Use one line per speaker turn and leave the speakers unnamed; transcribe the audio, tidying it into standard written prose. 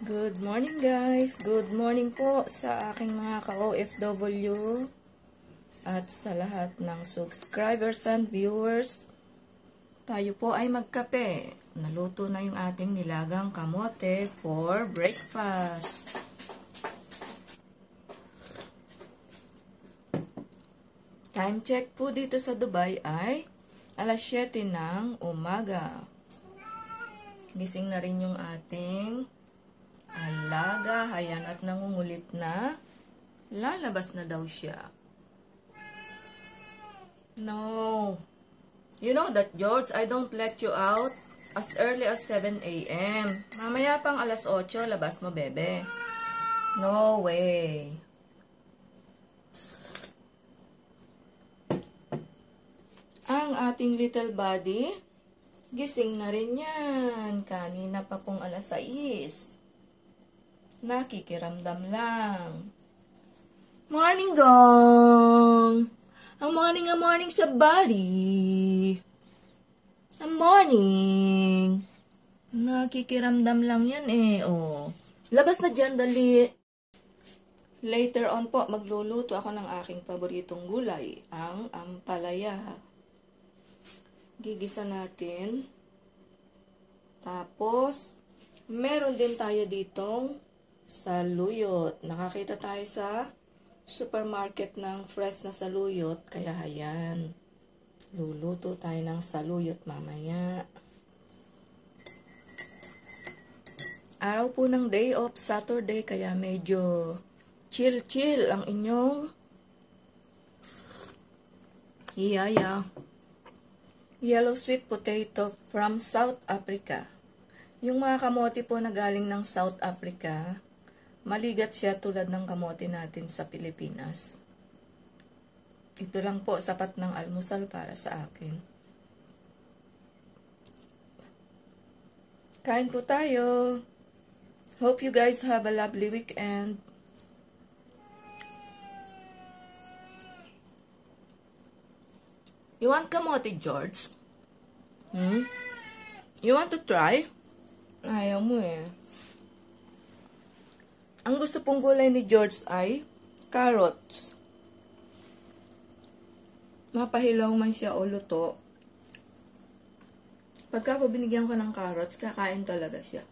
Good morning guys! Good morning po sa aking mga ka-OFW at sa lahat ng subscribers and viewers. Tayo po ay magkape. Naluto na yung ating nilagang kamote for breakfast. Time check po dito sa Dubai ay alas 7 ng umaga. Gising na rin yung ating alaga, hayan at nangungulit na. Lalabas na daw siya. No. You know that, George, I don't let you out as early as 7 a.m. Mamaya pang alas 8, labas mo, bebe. No way. Ang ating little body, gising na rin yan. Kanina pa pong alas 6. Nakikiramdam lang. Morning, gong! Ang morning sa body. Ang morning. Nakikiramdam lang yan eh, oh. Labas na dyan, dali. Later on po, magluluto ako ng aking paboritong gulay, ang ampalaya. Gigisa natin. Tapos, meron din tayo ditong saluyot. Nakakita tayo sa supermarket ng fresh na saluyot. Kaya ayan, luluto tayo ng saluyot mamaya. Araw po ng day off, Saturday, kaya medyo chill-chill ang inyong hiyaya. Yellow sweet potato from South Africa. Yung mga kamote po na galing ng South Africa, maligat siya tulad ng kamote natin sa Pilipinas. Ito lang po, sapat ng almusal para sa akin. Kain po tayo. Hope you guys have a lovely weekend. You want kamote, George? You want to try? Ayaw mo eh. Ang gusto pong gulay ni George ay carrots. Mapahilaw man siya o luto. Pagka po binigyan ko ng carrots, kakain talaga siya.